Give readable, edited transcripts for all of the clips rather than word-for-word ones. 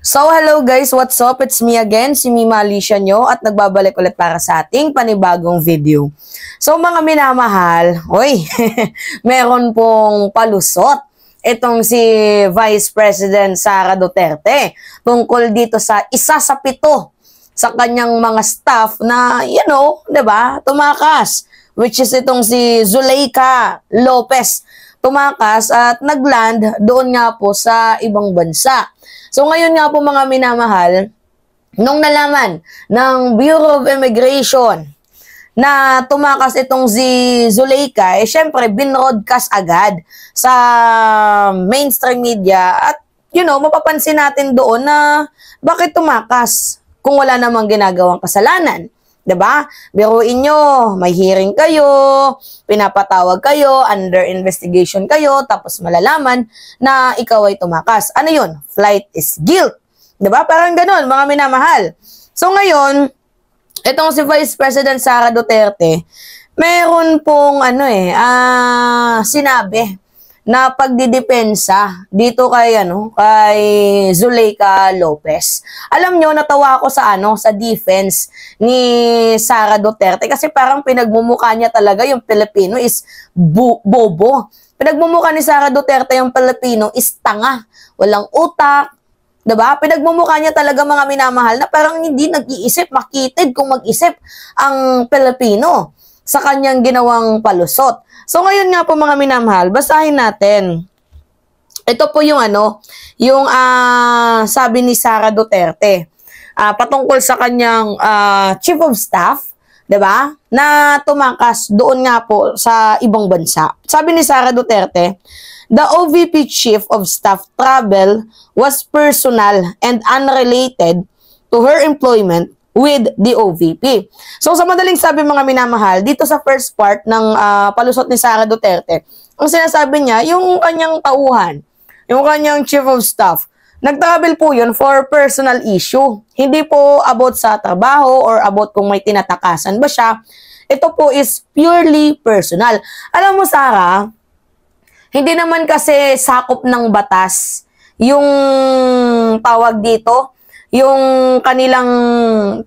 So, hello guys, what's up? It's me again, si Mima Alicia nyo at nagbabalik ulit para sa ating panibagong video. So, mga minamahal, meron pong palusot itong si Vice President Sara Duterte tungkol dito sa isa sa 7 sa kanyang mga staff na, diba, tumakas, which is itong si Zuleika Lopez. Tumakas at nagland doon nga po sa ibang bansa. So ngayon nga po mga minamahal, nung nalaman ng Bureau of Immigration na tumakas itong si Zuleika, syempre binroadcast agad sa mainstream media at mapapansin natin doon na bakit tumakas kung wala namang ginagawang kasalanan. Diba? Biruin nyo, may hearing kayo, pinapatawag kayo, under investigation kayo, tapos malalaman na ikaw ay tumakas. Ano yun? Flight is guilt. Diba? Parang ganun, mga minamahal. So ngayon, itong si Vice President Sara Duterte, meron pong sinabi na pagdidepensa dito kay Zuleika Lopez. Alam nyo, natawa ako sa defense ni Sara Duterte kasi parang pinagmumukha niya talaga yung Pilipino is bobo. Pinagmumukha ni Sara Duterte yung Pilipino is tanga, walang utak, 'di ba? Pinagmumukha niya talaga mga minamahal na parang hindi nag-iisip, makitid kung mag-isip ang Pilipino sa kanyang ginawang palusot. So ngayon nga po mga minamahal, basahin natin. Ito po yung sabi ni Sara Duterte patungkol sa kanyang chief of staff, 'di ba? Na tumakas doon nga po sa ibang bansa. Sabi ni Sara Duterte, the OVP chief of staff travel was personal and unrelated to her employment with the OVP. So sa madaling sabi mga minamahal, dito sa first part ng palusot ni Sara Duterte, ang sinasabi niya, yung kanyang tauhan, yung kanyang chief of staff, nag-travel po yun for personal issue. Hindi po about sa trabaho or about kung may tinatakasan ba siya. Ito po is purely personal. Alam mo Sara, hindi naman kasi sakop ng batas yung tawag dito, yung kanilang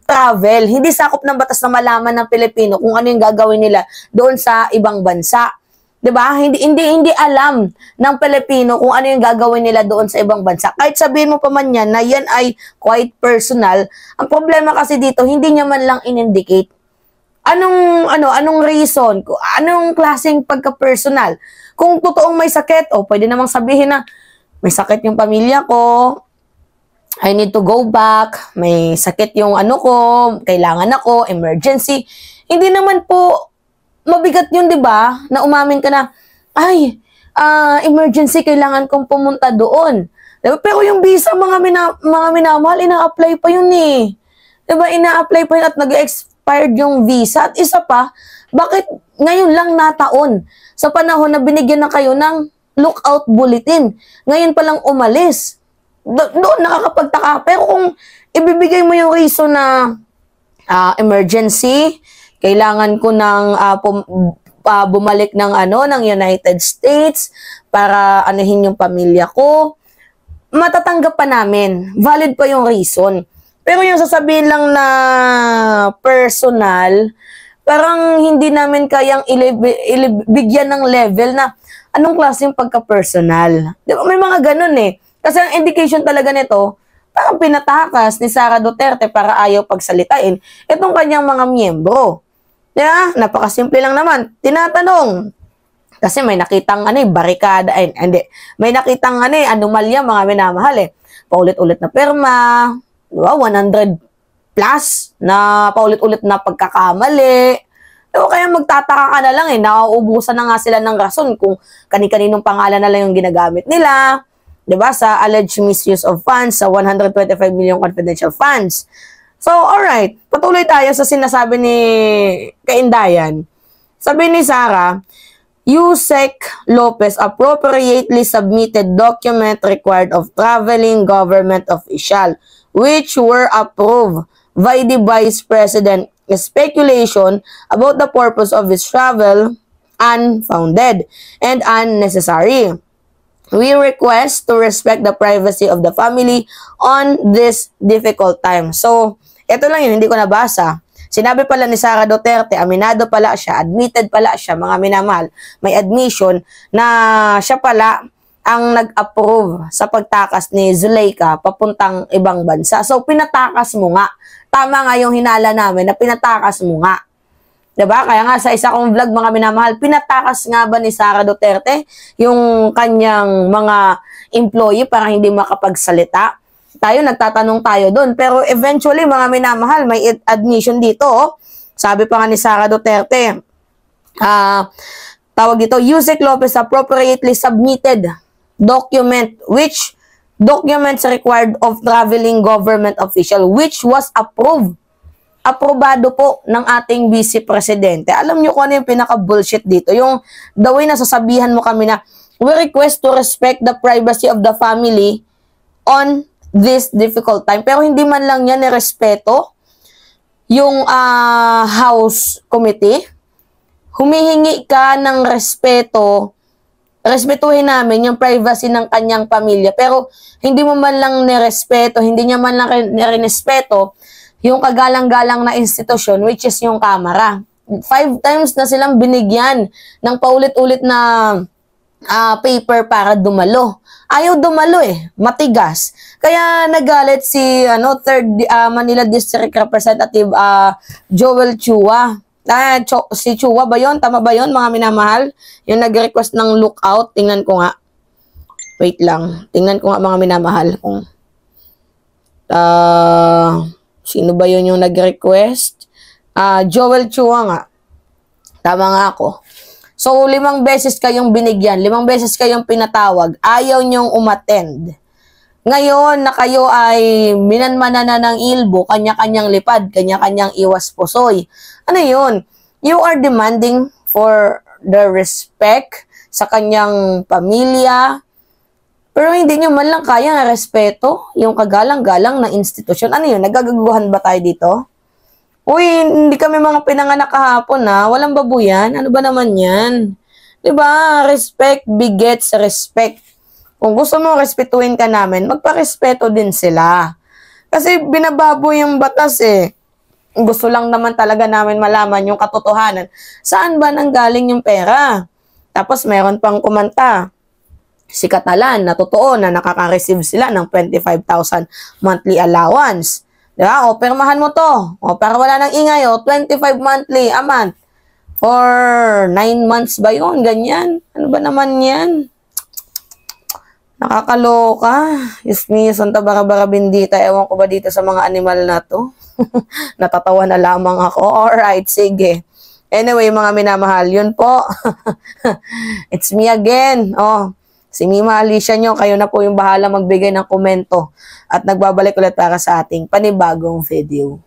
travel, hindi sakop ng batas na malaman ng Pilipino kung ano yung gagawin nila doon sa ibang bansa. 'Di ba? Hindi alam ng Pilipino kung ano yung gagawin nila doon sa ibang bansa. Kahit sabihin mo pa man yan na yan ay quite personal, ang problema kasi dito hindi niya man lang in-indicate anong reason, anong klaseng pagka-personal. Kung totoong may sakit, pwede namang sabihin na may sakit yung pamilya ko, I need to go back, may sakit yung ko, kailangan ako, emergency. Hindi naman po mabigat yun, di ba? Na umamin ka na, emergency, kailangan kong pumunta doon. Diba? Pero yung visa, mga minamahal, ina-apply pa yun eh. Diba? Ina-apply pa yun at nag-expired yung visa. At isa pa, bakit ngayon lang nataon sa panahon na binigyan na kayo ng lookout bulletin? Ngayon pa lang umalis. Doon nakakapagtaka. Pero kung ibibigay mo yung reason na emergency, kailangan ko ng bumalik ng ng United States para anuhin yung pamilya ko, matatanggap pa namin. Valid pa yung reason. Pero yung sasabihin lang na personal, parang hindi namin kayang bigyan ng level na anong klaseng pagka-personal. Diba? May mga ganun eh. Kasi ang indication talaga nito, parang pinatakas ni Sara Duterte para ayaw pagsalitain itong kanyang mga miyembro. Diba? Napakasimple lang naman. Tinatanong, kasi may nakitang barikada, may nakitang anomalya mga minamahal eh. Paulit-ulit na perma, diba? 100 plus na paulit-ulit na pagkakamali. Diba? Kaya magtataka ka na lang nauubusan na nga sila ng rason kung kani-kaninong pangalan na lang yung ginagamit nila. Diba? Sa alleged misuse of funds, sa 125 million confidential funds. So, alright. Patuloy tayo sa sinasabi ni Kaindayan. Sabi ni Sara, Yusek Lopez appropriately submitted document required of traveling government official, which were approved by the Vice President. Speculation about the purpose of his travel unfounded and unnecessary. We request to respect the privacy of the family on this difficult time. So, ito lang yun, hindi ko nabasa. Sinabi pala ni Sara Duterte, aminado pala siya, admitted pala siya, mga minamahal, may admission na siya pala ang nag-approve sa pagtakas ni Zuleika papuntang ibang bansa. So, pinatakas mo nga. Tama nga yung hinala namin na pinatakas mo nga. Diba? Kaya nga sa isa kong vlog, mga minamahal, pinatakas nga ba ni Sara Duterte yung kanyang mga employee para hindi makapagsalita? Tayo, nagtatanong tayo doon. Pero eventually, mga minamahal, may admission dito. Oh. Sabi pa nga ni Sara Duterte, tawag dito, Yusek Lopez appropriately submitted document which documents required of traveling government official which was approved. Aprobado po ng ating Vice Presidente. Alam nyo kung ano yung pinaka-bullshit dito? Yung the way na sasabihan mo kami na we request to respect the privacy of the family on this difficult time. Pero hindi man lang yan nirespeto yung House Committee. Humihingi ka ng respeto, respetuhin namin yung privacy ng kanyang pamilya. Pero hindi mo man lang nirespeto, hindi niya man lang nirespeto yung kagalang-galang na institusyon, which is yung Kamara. 5 times na silang binigyan ng paulit-ulit na paper para dumalo. Ayaw dumalo eh, matigas. Kaya nagalit si 3rd Manila District Representative Joel Chua. Si Chua ba yun? Tama ba yun, mga minamahal? Yung nag-request ng lookout. Tingnan ko nga. Wait lang. Tingnan ko nga, mga minamahal. Kung sino ba yun yung nag-request? Joel Chua nga. Tama nga ako. So, 5 beses kayong binigyan, 5 beses kayong pinatawag, ayaw nyong umattend. Ngayon na kayo ay minanmanana ng ilbo, kanya-kanyang lipad, kanya-kanyang iwas pusoy. Ano yun? You are demanding for the respect sa kanyang pamilya, pero hindi nyo man lang kaya nga respeto yung kagalang-galang na institusyon. Ano yun? Nagagaguhan ba tayo dito? Uy, hindi kami mga pinanganak kahapon ha. Walang babuyan. Ano ba naman yan? Diba? Respect begets respect. Kung gusto mo respetuhin ka namin, magparespeto din sila. Kasi binababo yung batas eh. Gusto lang naman talaga namin malaman yung katotohanan. Saan ba nanggaling yung pera? Tapos meron pang kumanta. Si Catalan, na totoo na nakaka-receive sila ng 25,000 monthly allowance. Diba? O, permahan mo to. O, para wala nang ingay, 25 monthly a month. For 9 months ba yun? Ganyan. Ano ba naman yan? Nakakaloka. Yusmi, Santa Barbara Bendita. Ewan ko ba dito sa mga animal na to? Natatawa na lamang ako. Alright, sige. Anyway, mga minamahal, yun po. It's me again. Oh. Si Mima Alicia nyo, kayo na po yung bahala magbigay ng komento at nagbabalik ulit para sa ating panibagong video.